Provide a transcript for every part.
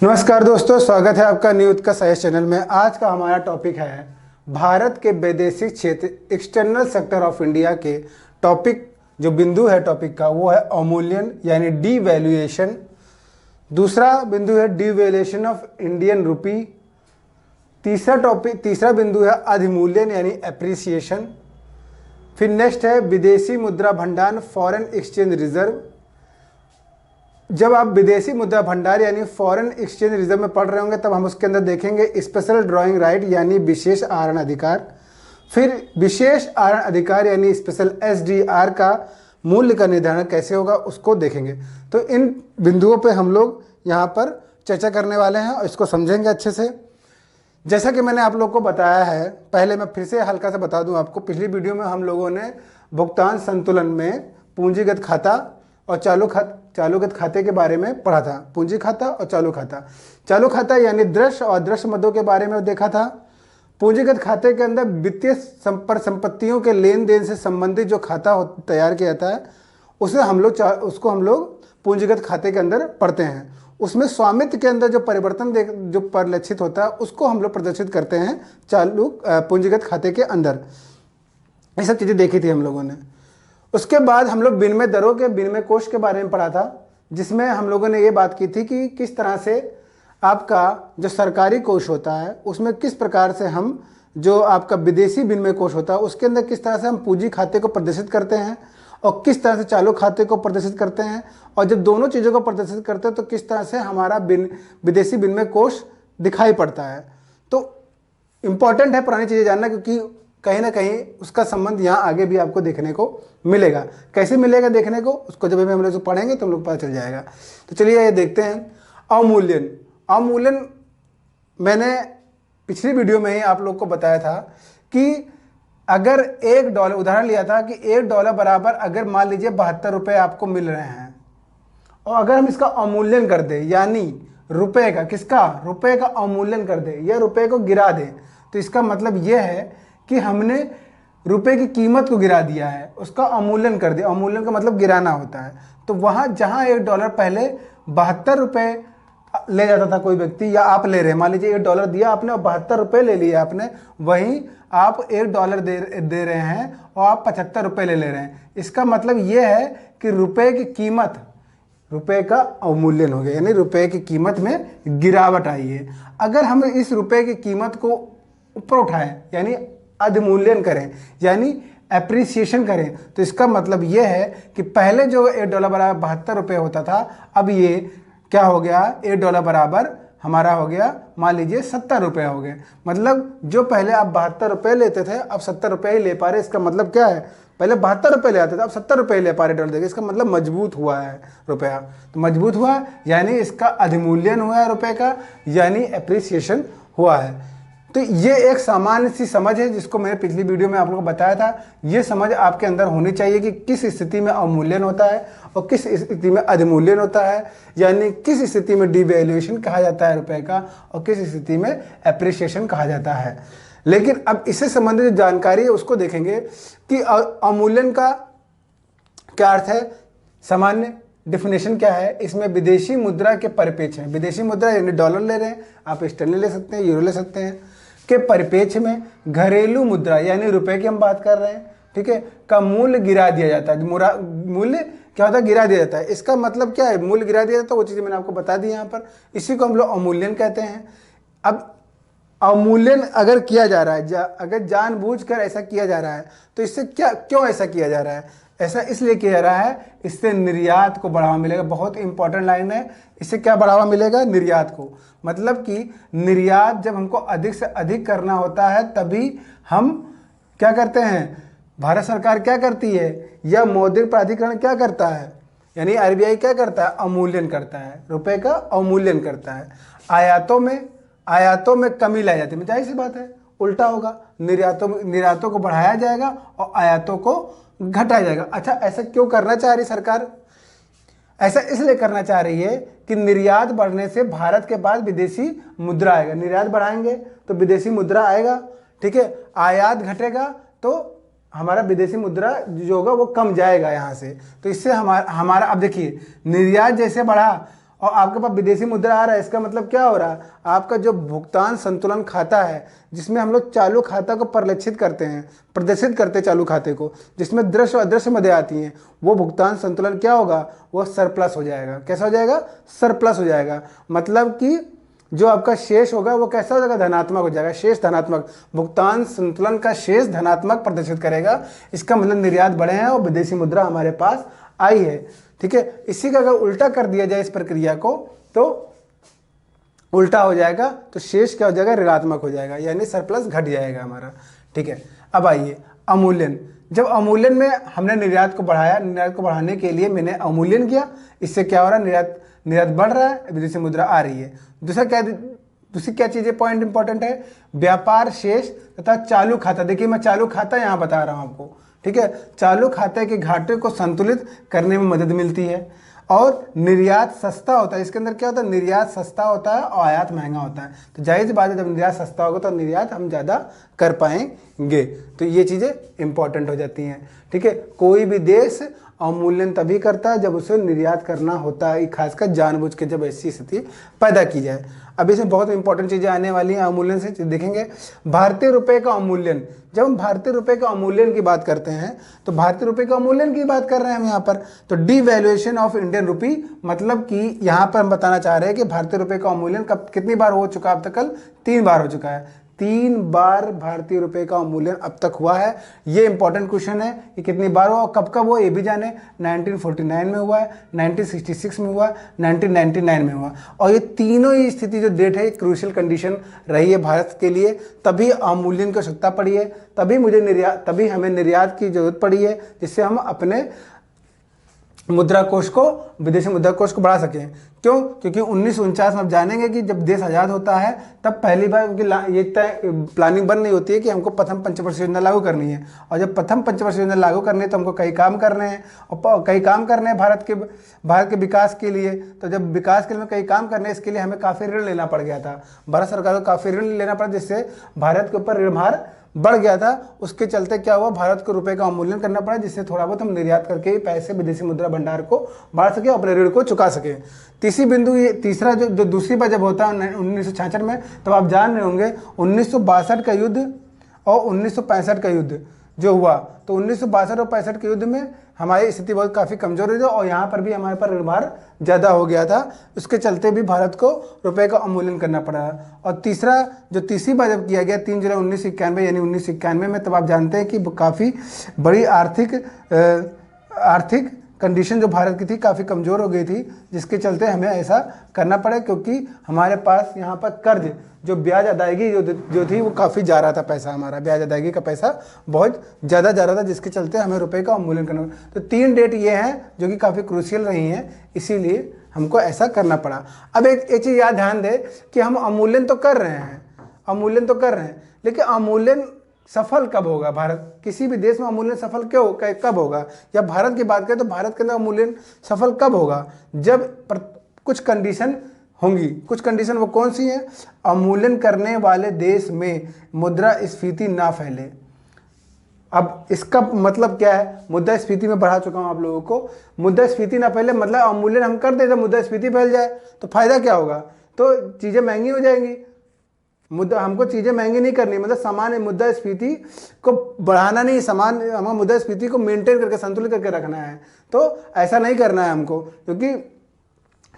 नमस्कार दोस्तों, स्वागत है आपका न्यूज का सही चैनल में। आज का हमारा टॉपिक है भारत के वैदेशिक क्षेत्र एक्सटर्नल सेक्टर ऑफ इंडिया के टॉपिक। जो बिंदु है टॉपिक का वो है अवमूल्यन यानी डीवैल्यूएशन। दूसरा बिंदु है डीवैल्यूएशन ऑफ इंडियन रुपी। तीसरा बिंदु है अधिमूल्यन यानी एप्रिसिएशन। फिर नेक्स्ट है विदेशी मुद्रा भंडार फॉरेन एक्सचेंज रिजर्व। जब आप विदेशी मुद्रा भंडार यानी फॉरेन एक्सचेंज रिजर्व में पढ़ रहे होंगे तब हम उसके अंदर देखेंगे स्पेशल ड्राइंग राइट यानी विशेष आहरण अधिकार। फिर विशेष आहरण अधिकार यानी स्पेशल एसडीआर का मूल्य का निर्धारण कैसे होगा उसको देखेंगे। तो इन बिंदुओं पे हम लोग यहाँ पर चर्चा करने वाले हैं और इसको समझेंगे अच्छे से। जैसा कि मैंने आप लोग को बताया है, पहले मैं फिर से हल्का सा बता दूं आपको। पिछली वीडियो में हम लोगों ने भुगतान संतुलन में पूंजीगत खाता और चालूगत खाते के बारे में पढ़ा था। पूंजी खाता और चालू खाता यानी दृश्य और दृश्य मदों के बारे में देखा था। पूंजीगत खाते के अंदर वित्तीय संपत्तियों के लेन देन से संबंधित जो खाता तैयार किया जाता है उसको हम लोग पूंजीगत खाते के अंदर पढ़ते हैं। उसमें स्वामित्व के अंदर जो परिवर्तन जो परिलक्षित होता है उसको हम लोग प्रदर्शित करते हैं पूंजीगत खाते के अंदर। ये सब चीज़ें देखी थी हम लोगों ने। उसके बाद हम लोग विनिमय दरों के विनिमय कोष के बारे में पढ़ा था, जिसमें हम लोगों ने ये बात की थी कि किस तरह से आपका जो सरकारी कोष होता है उसमें किस प्रकार से हम जो आपका विदेशी विनिमय कोष होता है उसके अंदर किस तरह से हम पूंजी खाते को प्रदर्शित करते हैं और किस तरह से चालू खाते को प्रदर्शित करते हैं। और जब दोनों चीज़ों को प्रदर्शित करते हैं तो किस तरह से हमारा विदेशी विनिमय कोष दिखाई पड़ता है। तो इम्पॉर्टेंट है पुरानी चीज़ें जानना, क्योंकि कहीं ना कहीं उसका संबंध यहाँ आगे भी आपको देखने को मिलेगा। कैसे मिलेगा देखने को, उसको जब भी हम लोग पढ़ेंगे तो हम लोग पता चल जाएगा। तो चलिए ये देखते हैं अवमूल्यन। मैंने पिछली वीडियो में ही आप लोग को बताया था कि अगर $1 उदाहरण लिया था कि $1 बराबर अगर मान लीजिए 72 रुपये आपको मिल रहे हैं और अगर हम इसका अवमूल्यन कर दें यानी रुपए का अवमूल्यन कर दें या रुपए को गिरा दें, तो इसका मतलब यह है कि हमने रुपए की कीमत को गिरा दिया है, उसका अवमूल्यन कर दिया। अवमूल्यन का मतलब गिराना होता है। तो वहाँ जहाँ $1 पहले 72 रुपये ले जाता था कोई व्यक्ति या आप ले रहे हैं, मान लीजिए $1 दिया आपने और 72 रुपये ले लिए आपने, वहीं आप $1 दे रहे हैं और आप 75 रुपये ले रहे हैं। इसका मतलब ये है कि रुपए की कीमत, रुपए का अवमूल्यन हो गया यानी रुपए की कीमत में गिरावट आई है। अगर हम इस रुपए की कीमत को ऊपर उठाएं यानी अधिमूल्यन करें यानी एप्रिसिएशन करें, तो इसका मतलब यह है कि पहले जो $1 बराबर 72 रुपये होता था, अब ये क्या हो गया, $1 बराबर हमारा हो गया मान लीजिए 70 रुपये हो गए। मतलब जो पहले आप 72 रुपये लेते थे अब 70 रुपये ही ले पा रहे। इसका मतलब क्या है, पहले 72 रुपये ले आते थे अब 70 रुपये ले पा रहे $1 देके। इसका मतलब मजबूत हुआ है रुपया। तो मजबूत हुआ यानी इसका अधिमूल्यन हुआ है रुपये का, यानी एप्रिसिएशन हुआ है। तो ये एक सामान्य सी समझ है जिसको मैंने पिछली वीडियो में आप लोगों को बताया था। ये समझ आपके अंदर होनी चाहिए कि किस स्थिति में अवमूल्यन होता है और किस स्थिति में अधिमूल्यन होता है, यानी किस स्थिति में डिवैल्यूएशन कहा जाता है रुपए का और किस स्थिति में एप्रिसिएशन कहा जाता है। लेकिन अब इससे संबंधित जो जानकारी है उसको देखेंगे कि अवमूल्यन का क्या अर्थ है, सामान्य डिफिनेशन क्या है। इसमें विदेशी मुद्रा के परिप्रेक्ष्य में, विदेशी मुद्रा यानी डॉलर ले रहे हैं आप, स्टर्लिंग ले सकते हैं, यूरो ले सकते हैं, के परिप्रेक्ष्य में घरेलू मुद्रा यानी रुपए की हम बात कर रहे हैं, ठीक है, का मूल्य गिरा दिया जाता है। मूल्य क्या होता है, गिरा दिया जाता है। इसका मतलब क्या है, मूल्य गिरा दिया जाता है, वो चीज़ें मैंने आपको बता दी यहाँ पर। इसी को हम लोग अवमूल्यन कहते हैं। अब अवमूल्यन अगर किया जा रहा है, अगर जानबूझकर ऐसा किया जा रहा है तो इससे क्यों ऐसा किया जा रहा है, ऐसा इसलिए किया जा रहा है, इससे निर्यात को बढ़ावा मिलेगा। बहुत इंपॉर्टेंट लाइन है, इससे क्या बढ़ावा मिलेगा, निर्यात को। मतलब कि निर्यात जब हमको अधिक से अधिक करना होता है तभी हम क्या करते हैं, भारत सरकार क्या करती है या मौद्रिक प्राधिकरण क्या करता है यानी आरबीआई क्या करता है, अवमूल्यन करता है, रुपए का अवमूल्यन करता है। आयातों में कमी लाई जाती है, जाहिर सी बात है उल्टा होगा, निर्यातों को बढ़ाया जाएगा और आयातों को घटाया जाएगा। अच्छा, ऐसा क्यों करना चाह रही सरकार, ऐसा इसलिए करना चाह रही है कि निर्यात बढ़ने से भारत के पास विदेशी मुद्रा आएगा। निर्यात बढ़ाएंगे तो विदेशी मुद्रा आएगा, ठीक है, आयात घटेगा तो हमारा विदेशी मुद्रा जो होगा वो कम जाएगा यहाँ से। तो इससे हमारा अब देखिए निर्यात जैसे बढ़ा और आपके पास विदेशी मुद्रा आ रहा है, इसका मतलब क्या हो रहा है, आपका जो भुगतान संतुलन खाता है, जिसमें हम लोग चालू खाता को परिलक्षित करते हैं, प्रदर्शित करते हैं चालू खाते को, जिसमें दृश्य और अदृश्य मदे आती हैं, वो भुगतान संतुलन क्या होगा, वो सरप्लस हो जाएगा। कैसा हो जाएगा, सरप्लस हो जाएगा। मतलब कि जो आपका शेष होगा वो कैसा हो जाएगा, धनात्मक हो जाएगा, शेष धनात्मक, भुगतान संतुलन का शेष धनात्मक प्रदर्शित करेगा। इसका मतलब निर्यात बढ़े हैं और विदेशी मुद्रा हमारे पास आई है। ठीक है, इसी का अगर उल्टा कर दिया जाए इस प्रक्रिया को तो उल्टा हो जाएगा, तो शेष क्या हो जाएगा, ऋणात्मक हो जाएगा, यानी सरप्लस घट जाएगा हमारा। ठीक है, अब आइए अवमूल्यन। जब अवमूल्यन में हमने निर्यात को बढ़ाया, निर्यात को बढ़ाने के लिए मैंने अवमूल्यन किया, इससे क्या हो रहा है, निर्यात बढ़ रहा है, विदेशी मुद्रा आ रही है। दूसरी क्या चीजें पॉइंट इंपॉर्टेंट है, व्यापार शेष तथा चालू खाता। देखिए मैं चालू खाता यहाँ बता रहा हूँ आपको। ठीक है, चालू खाते के घाटे को संतुलित करने में मदद मिलती है, और निर्यात सस्ता होता है। इसके अंदर क्या होता है, निर्यात सस्ता होता है और आयात महंगा होता है। तो जाहिर सी बात है, जब निर्यात सस्ता होगा तो निर्यात हम ज़्यादा कर पाएंगे। तो ये चीज़ें इंपॉर्टेंट हो जाती हैं। ठीक है, कोई भी देश अवमूल्यन तभी करता है जब उसे निर्यात करना होता है, खासकर जानबूझ के, जब ऐसी स्थिति पैदा की जाए। अब इसमें बहुत इंपॉर्टेंट चीज़ें आने वाली हैं अवमूल्यन से, देखेंगे। भारतीय रुपए का अवमूल्यन, जब हम भारतीय रुपए का अवमूल्यन की बात करते हैं तो भारतीय रुपए का अवमूल्यन की बात कर रहे हैं हम यहाँ पर। तो डिवैल्यूएशन ऑफ इंडियन रुपी, मतलब कि यहाँ पर हम बताना चाह रहे हैं कि भारतीय रुपए का अवमूल्यन कितनी बार हो चुका है अब तक, कल 3 बार हो चुका है। 3 बार भारतीय रुपए का अवमूल्यन अब तक हुआ है। ये इंपॉर्टेंट क्वेश्चन है कि कितनी बार हुआ और कब कब हुआ, ये भी जाने। 1949 में हुआ है, 1966 में हुआ, 1999 में हुआ। और ये तीनों ही स्थिति जो डेट है, क्रूशियल कंडीशन रही है भारत के लिए। तभी अवमूल्यन की आवश्यकता पड़ी है, तभी हमें निर्यात की जरूरत पड़ी है, जिससे हम अपने मुद्रा कोष को, विदेशी मुद्रा कोष को बढ़ा सकें। क्यों? क्योंकि 1949 में आप जानेंगे कि जब देश आज़ाद होता है तब पहली बार, क्योंकि ये प्लानिंग बन नहीं होती है कि हमको प्रथम पंचवर्षीय योजना लागू करनी है, और जब प्रथम पंचवर्षीय योजना लागू करनी है तो हमको कई काम करने हैं, और कई काम करने हैं भारत के विकास के लिए। तो जब विकास के लिए कई काम करने हैं, इसके लिए हमें काफ़ी ऋण लेना पड़ गया था, भारत सरकार को काफ़ी ऋण लेना पड़ा, जिससे भारत के ऊपर ऋण भार बढ़ गया था। उसके चलते क्या हुआ, भारत को रुपए का अवमूल्यन करना पड़ा, जिससे थोड़ा बहुत हम निर्यात करके पैसे विदेशी मुद्रा भंडार को बढ़ा सके, अपने ऋण को चुका सके। तीसरी बिंदु, ये तीसरा जो दूसरी बार जब होता है 1966 में, तब आप जान रहे होंगे 1962 का युद्ध और 1965 का युद्ध जो हुआ, तो 1962 और 65 के युद्ध में हमारी स्थिति बहुत काफ़ी कमजोर हुई थी, और यहाँ पर भी हमारे पर ऋण भार ज़्यादा हो गया था। उसके चलते भी भारत को रुपए का अवमूल्यन करना पड़ा। और तीसरी बार जब किया गया 3 जुलाई 1991, यानी 1991 में, तब आप जानते हैं कि काफ़ी बड़ी आर्थिक कंडीशन जो भारत की थी काफ़ी कमज़ोर हो गई थी, जिसके चलते हमें ऐसा करना पड़ा, क्योंकि हमारे पास यहाँ पर कर्ज, जो ब्याज अदायगी जो थी वो काफ़ी जा रहा था, पैसा हमारा ब्याज अदायगी का पैसा बहुत ज़्यादा जा रहा था, जिसके चलते हमें रुपए का अवमूल्यन करना पड़ा। तो 3 डेट ये हैं जो कि काफ़ी क्रूशियल रही हैं, इसीलिए हमको ऐसा करना पड़ा। अब एक चीज़ याद ध्यान दे कि हम अवमूल्यन तो कर रहे हैं, लेकिन अवमूल्यन सफल कब होगा, भारत किसी भी देश में अवमूल्यन सफल कब होगा, या भारत की बात करें तो भारत के अंदर अवमूल्यन सफल कब होगा, जब कुछ कंडीशन होंगी। कुछ कंडीशन वो कौन सी हैं, अवमूल्यन करने वाले देश में मुद्रास्फीति ना फैले। अब इसका मतलब क्या है, मुद्रास्फीति में बढ़ा चुका हूं आप लोगों को, मुद्रास्फीति ना फैले मतलब अवमूल्यन हम कर दें तो मुद्रास्फीति फैल जाए तो फायदा क्या होगा, तो चीज़ें महंगी हो जाएंगी। हमको चीज़ें महंगी नहीं करनी, मतलब सामान्य मुद्रास्फीति को बढ़ाना नहीं, हमें मुद्रास्फीति को मेंटेन करके, संतुलित करके रखना है। तो ऐसा नहीं करना है हमको, क्योंकि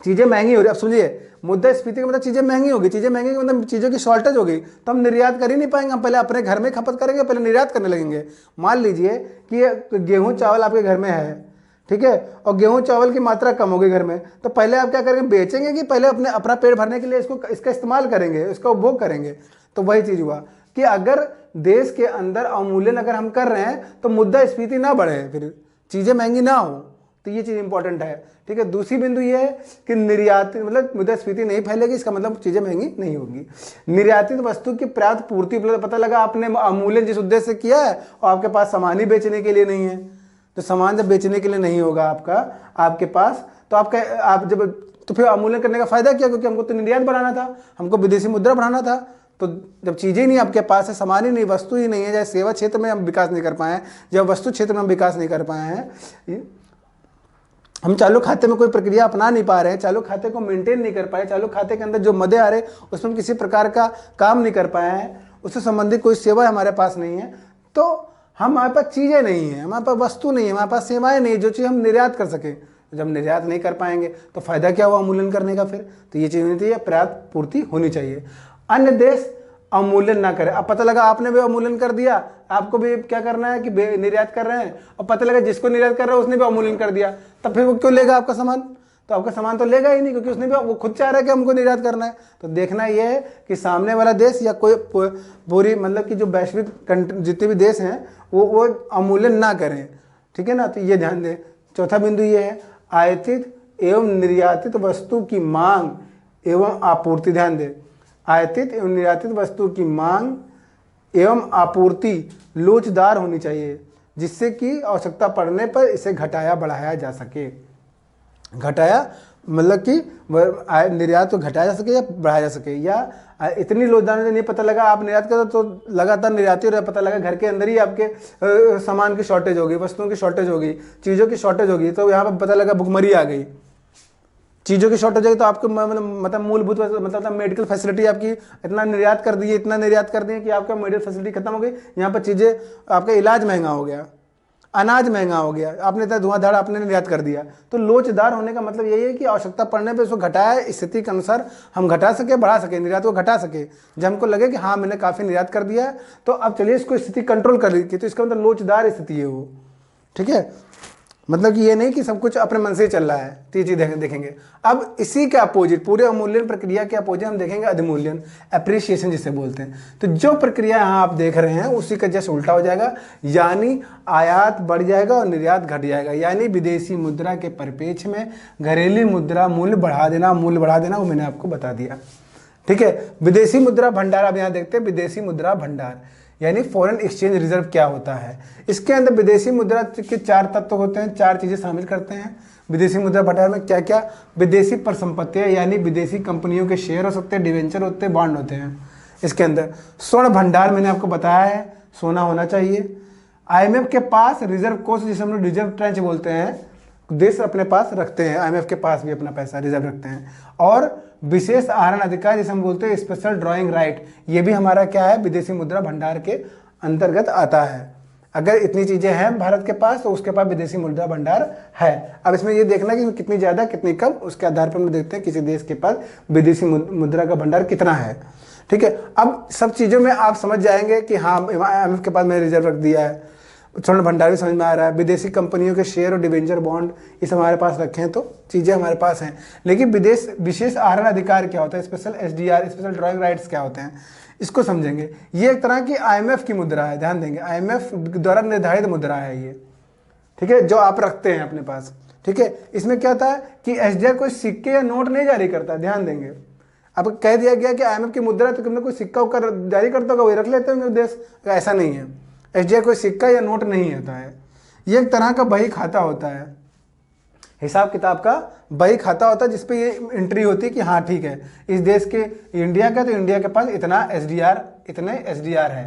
चीज़ें महंगी हो रही। अब सुनिए, मुद्रास्फीति का मतलब चीज़ें महंगी होगी, चीज़ें महंगी मतलब चीज़ों की शॉर्टेज होगी, तो हम निर्यात कर ही नहीं पाएंगे। हम पहले अपने घर में खपत करेंगे, पहले निर्यात करने लगेंगे। मान लीजिए कि गेहूँ चावल आपके घर में है, ठीक है, और गेहूँ चावल की मात्रा कम हो गई घर में, तो पहले आप क्या करेंगे, बेचेंगे कि पहले अपना पेट भरने के लिए इसका इस्तेमाल करेंगे, इसका उपभोग करेंगे। तो वही चीज़ हुआ कि अगर देश के अंदर अवमूल्यन अगर हम कर रहे हैं तो मुद्रास्फीति ना बढ़े, फिर चीज़ें महंगी ना हो, तो ये चीज़ इंपॉर्टेंट है। ठीक है, दूसरी बिंदु ये है कि निर्यात मतलब मुद्रास्फीति नहीं फैलेगी, इसका मतलब चीज़ें महंगी नहीं होगी। निर्यातित वस्तु की पर्याप्त पूर्ति, पता लगा आपने अवमूल्यन जिस उद्देश्य से किया है और आपके पास सामान ही बेचने के लिए नहीं है, तो सामान जब बेचने के लिए नहीं होगा आपके पास, तो फिर अवमूल्यन करने का फायदा क्या, क्योंकि हमको तो निर्यात बढ़ाना था, हमको विदेशी मुद्रा बढ़ाना था। तो जब चीज़ें नहीं आपके पास है, सामान ही नहीं, वस्तु ही नहीं है, चाहे सेवा क्षेत्र में हम विकास नहीं कर पाए हैं, जब वस्तु क्षेत्र में हम विकास नहीं कर पाए हैं, हम चालू खाते में कोई प्रक्रिया अपना नहीं पा रहे हैं, चालू खाते को मेंटेन नहीं कर पाए, चालू खाते के अंदर जो मदे आ रहे हैं उसमें हम किसी प्रकार का काम नहीं कर पाए हैं, उससे संबंधित कोई सेवा हमारे पास नहीं है, तो हमारे पास चीज़ें नहीं है, हमारे पास वस्तु नहीं है, हमारे पास सेवाएं नहीं है जो चीज़ हम निर्यात कर सकें। जब निर्यात नहीं कर पाएंगे तो फायदा क्या हुआ अवमूल्यन करने का? फिर तो ये चीज़ होनी चाहिए, पर्याप्त पूर्ति होनी चाहिए। अन्य देश अवमूल्यन ना करे। अब पता लगा आपने भी अवमूल्यन कर दिया, आपको भी क्या करना है कि निर्यात कर रहे हैं, और पता लगा जिसको निर्यात कर रहे हैं उसने भी अवमूल्यन कर दिया, तब फिर वो क्यों लेगा आपका सामान? तो आपका सामान तो लेगा ही नहीं, क्योंकि उसने भी, वो खुद चाह रहा है कि हमको निर्यात करना है। तो देखना ये है कि सामने वाला देश या कोई पूरी मतलब कि जो वैश्विक जितने भी देश हैं वो अवमूल्यन ना करें, ठीक है ना। तो ये ध्यान दें। चौथा बिंदु ये है आयातित एवं निर्यातित वस्तु की मांग एवं आपूर्ति। ध्यान दें, आयातित एवं निर्यातित वस्तु की मांग एवं आपूर्ति लोचदार होनी चाहिए, जिससे कि आवश्यकता पड़ने पर इसे घटाया बढ़ाया जा सके। घटाया मतलब कि निर्यात को घटाया जा सके या बढ़ाया जा सके, या इतनी लोचदार नहीं पता लगा आप निर्यात कर तो लगातार निर्यात ही रहे, पता लगा घर के अंदर ही आपके सामान की शॉर्टेज होगी, वस्तुओं की शॉर्टेज होगी, चीज़ों की शॉर्टेज होगी, तो यहाँ पर पता लगा भुखमरी आ गई, चीज़ों की शॉर्टेज होगी, तो आपको मतलब मूलभूत मतलब मेडिकल फैसिलिटी आपकी इतना निर्यात कर दी, इतना निर्यात कर दिए कि आपका मेडिकल फैसिलिटी खत्म हो गई, यहाँ पर चीज़ें आपका इलाज महंगा हो गया, अनाज महंगा हो गया, आपने इतना धुआंधार आपने निर्यात कर दिया। तो लोचदार होने का मतलब यही है कि आवश्यकता पड़ने पे उसको घटाया, स्थिति के अनुसार हम घटा सके बढ़ा सके, निर्यात को घटा सके। जब हमको लगे कि हाँ मैंने काफ़ी निर्यात कर दिया है तो अब चलिए इसको स्थिति कंट्रोल कर ली, तो इसका मतलब लोचदार स्थिति है वो, ठीक है। मतलब कि ये नहीं कि सब कुछ अपने मन से ही चल रहा है, तो ये चीज़ देखेंगे। अब इसी के अपोजिट, पूरे अवमूल्यन प्रक्रिया के अपोजिट हम देखेंगे अधिमूल्यन, एप्रिसिएशन जिसे बोलते हैं। तो जो प्रक्रिया यहाँ आप देख रहे हैं उसी का जस्ट उल्टा हो जाएगा, यानी आयात बढ़ जाएगा और निर्यात घट जाएगा। यानी विदेशी मुद्रा के परिप्रेक्ष्य में घरेलू मुद्रा मूल्य बढ़ा देना, वो मैंने आपको बता दिया, ठीक है। विदेशी मुद्रा भंडार, अब यहाँ देखते हैं विदेशी मुद्रा भंडार यानी फॉरेन एक्सचेंज रिजर्व क्या होता है। इसके अंदर विदेशी मुद्रा के 4 तत्व होते हैं, 4 चीज़ें शामिल करते हैं विदेशी मुद्रा भंडार में। क्या क्या? विदेशी परिसंपत्तियाँ यानी विदेशी कंपनियों के शेयर हो सकते हैं, डिवेंचर होते हैं, बॉन्ड होते हैं। इसके अंदर स्वर्ण भंडार मैंने आपको बताया है, सोना होना चाहिए। IMF के पास रिजर्व कोष जिसे हम लोग रिजर्व ट्रेंच बोलते हैं, देश अपने पास रखते हैं, IMF के पास भी अपना पैसा रिजर्व रखते हैं। और विशेष आहरण अधिकार जिसे हम बोलते हैं स्पेशल ड्राइंग राइट, ये भी हमारा क्या है विदेशी मुद्रा भंडार के अंतर्गत आता है। अगर इतनी चीजें हैं भारत के पास तो उसके पास विदेशी मुद्रा भंडार है। अब इसमें ये देखना कि कितनी ज्यादा कितनी कम, उसके आधार पर हम देखते हैं किसी देश के पास विदेशी मुद्रा का भंडार कितना है, ठीक है। अब सब चीजों में आप समझ जाएंगे कि हाँ IMF के पास मैंने रिजर्व रख दिया है, स्वर्ण भंडार भी समझ में आ रहा है, विदेशी कंपनियों के शेयर और डिवेंचर बॉन्ड ये सब हमारे पास रखे हैं, तो चीज़ें हमारे पास हैं। लेकिन विशेष आहरण अधिकार क्या होता है, special SDR special drawing rights क्या होते हैं, इसको समझेंगे। ये एक तरह की IMF की मुद्रा है, ध्यान देंगे, IMF द्वारा निर्धारित मुद्रा है ये, ठीक है, जो आप रखते हैं अपने पास, ठीक है। इसमें क्या होता है कि SDR कोई सिक्के या नोट नहीं जारी करता, ध्यान देंगे। अब कह दिया गया कि IMF की मुद्रा तो तुमने कोई सिक्का जारी करता होगा, वही रख लेते होंगे देश, ऐसा नहीं है। SDR कोई सिक्का या नोट नहीं होता है, ये एक तरह का बही खाता होता है, हिसाब किताब का बही खाता होता है, जिसपे ये एंट्री होती है कि हाँ ठीक है इस देश के इंडिया का, तो इंडिया के पास इतना SDR, इतने SDR है,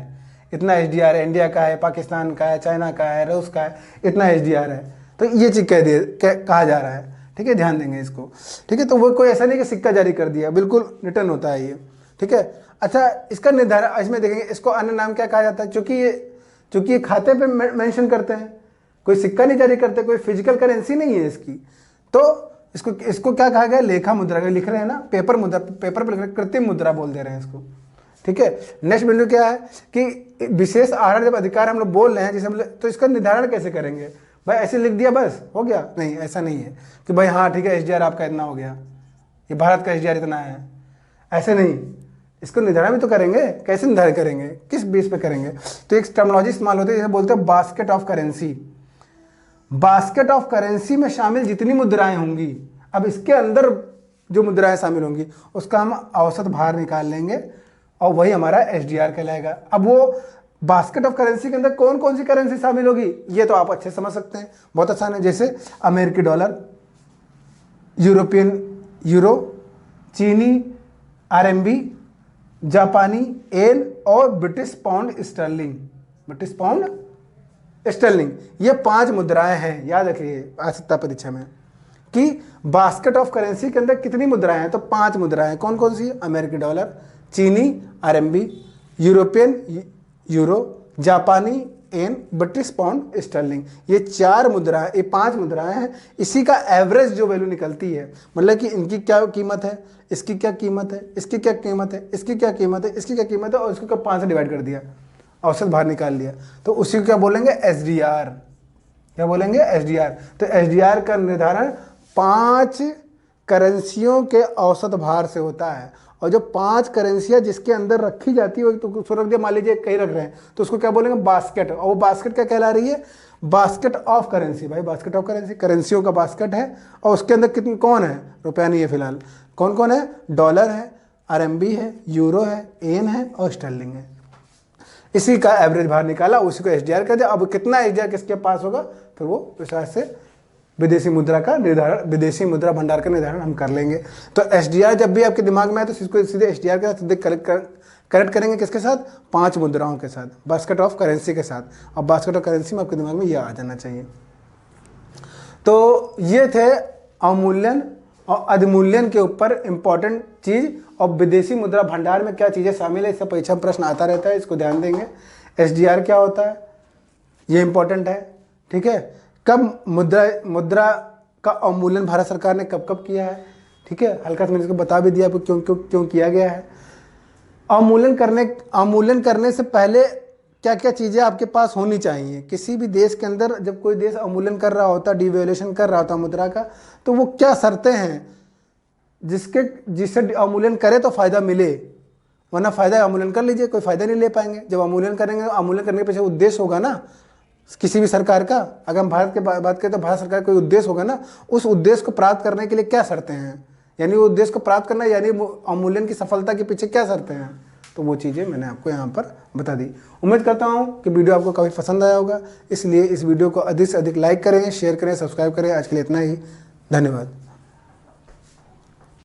इतना SDR है, इंडिया का है, पाकिस्तान का है, चाइना का है, रूस का है, इतना SDR है। तो ये चीज़ कहा जा रहा है, ठीक है, ध्यान देंगे इसको, ठीक है। तो वो कोई ऐसा नहीं कि सिक्का जारी कर दिया, बिल्कुल रिटर्न होता है ये, ठीक है। अच्छा, इसका निर्धारण इसमें देखेंगे, इसको अन्य नाम क्या कहा जाता है, चूंकि ये खाते पे मेंशन करते हैं, कोई सिक्का नहीं जारी करते, कोई फिजिकल करेंसी नहीं है इसकी, तो इसको क्या कहा गया, लेखा मुद्रा, लिख रहे हैं ना, पेपर मुद्रा, पेपर पर कृत्रिम मुद्रा बोल दे रहे हैं इसको, ठीक है। नेक्स्ट बिंदु क्या है कि विशेष आहरण जब अधिकार हम लोग बोल रहे हैं जिसे हम, तो इसका निर्धारण कैसे करेंगे भाई, ऐसे लिख दिया बस हो गया, नहीं ऐसा नहीं है कि भाई हाँ ठीक है SDR आपका इतना हो गया, ये भारत का SDR इतना है, ऐसे नहीं, इसको निर्धारण भी तो करेंगे, कैसे निर्धारण करेंगे, किस बेस पे करेंगे। तो एक टर्मिनोलॉजी इस्तेमाल होती है जिसे बोलते हैं basket of currency. Basket of currency में शामिल जितनी मुद्राएं होंगी, अब इसके अंदर जो मुद्राएं शामिल होंगी उसका हम औसत भार निकाल लेंगे और वही हमारा SDR कहलाएगा। अब वो बास्केट ऑफ करेंसी के अंदर कौन कौन सी करेंसी शामिल होगी ये तो आप अच्छे समझ सकते हैं, बहुत आसान है, जैसे अमेरिकी डॉलर, यूरोपियन यूरो, चीनी RMB, जापानी येन और ब्रिटिश पाउंड स्टर्लिंग, ये 5 मुद्राएं हैं, याद रखिए आ सकता परीक्षा में। कि बास्केट ऑफ करेंसी के अंदर कितनी मुद्राएं हैं, तो 5 मुद्राएं। कौन कौन सी? अमेरिकी डॉलर, चीनी आरएमबी, यूरोपियन यूरो, जापानी येन, ब्रिटिश पाउंड स्टर्लिंग। ये 4 मुद्राएं, ये 5 मुद्राएं हैं। इसी का एवरेज जो वैल्यू निकलती है, मतलब कि इनकी क्या कीमत है, इसकी क्या कीमत है, इसकी क्या कीमत है, इसकी क्या कीमत है, इसकी क्या कीमत है, और इसको 5 से डिवाइड कर दिया, औसत बाहर निकाल लिया, तो उसी को क्या बोलेंगे? एसडीआर। क्या बोलेंगे? एसडीआर। तो एसडीआर का निर्धारण 5 करेंसियों के औसत भार से होता है। और जो 5 करेंसियां जिसके अंदर रखी जाती है, तो उसको रख दिया, मान लीजिए कहीं रख रहे हैं, तो उसको क्या बोलेंगे? बास्केट। और वो बास्केट क्या कहला रही है? Basket of currency. भाई बास्केट ऑफ करेंसी, करेंसियों का बास्केट है, और उसके अंदर कितने कौन है? रुपया नहीं है फिलहाल। कौन कौन है? डॉलर है, आरएमबी है, यूरो है, येन है और स्टर्लिंग है। इसी का एवरेज भार निकाला, उसी को एसडीआर कर दिया। अब कितना एसडीआर किसके पास होगा, फिर वो विश्वास से विदेशी मुद्रा का निर्धारण, विदेशी मुद्रा भंडार का निर्धारण हम कर लेंगे। तो एसडीआर जब भी आपके दिमाग में आए तो इसको सीधे एसडीआर के साथ सीधे करेक्ट करेंगे। किसके साथ? 5 मुद्राओं के साथ, बास्केट ऑफ करेंसी के साथ। और बास्केट ऑफ करेंसी में आपके दिमाग में यह आ जाना चाहिए। तो ये थे अवमूल्यन और अधिमूल्यन के ऊपर इंपॉर्टेंट चीज। और विदेशी मुद्रा भंडार में क्या चीजें शामिल है, इससे परीक्षा में प्रश्न आता रहता है, इसको ध्यान देंगे। एसडीआर क्या होता है, ये इंपॉर्टेंट है। ठीक है, कब मुद्रा का अवमूल्यन भारत सरकार ने कब कब किया है, ठीक है, हल्का सा मैंने इसको बता भी दिया क्यों क्यों क्यों किया गया है। अवमूल्यन करने से पहले क्या क्या चीज़ें आपके पास होनी चाहिए। किसी भी देश के अंदर जब कोई देश अवमूल्यन कर रहा होता, डिवैल्यूएशन कर रहा होता मुद्रा का, तो वो क्या शर्तें हैं जिससे अवमूल्यन करे तो फायदा मिले, वरना फायदा अवमूल्यन कर लीजिए, कोई फायदा नहीं ले पाएंगे। जब अवमूल्यन करेंगे तो अवमूल्यन करने के पीछे उद्देश्य होगा ना किसी भी सरकार का। अगर हम भारत की बात करें तो भारत सरकार का कोई उद्देश्य होगा ना, उस उद्देश्य को प्राप्त करने के लिए क्या शर्तें हैं, यानी वो उद्देश्य को प्राप्त करना, यानी अवमूल्यन की सफलता के पीछे क्या शर्तें हैं, तो वो चीज़ें मैंने आपको यहाँ पर बता दी। उम्मीद करता हूँ कि वीडियो आपको काफ़ी पसंद आया होगा, इसलिए इस वीडियो को अधिक से अधिक लाइक करें, शेयर करें, सब्सक्राइब करें। आज के लिए इतना ही, धन्यवाद।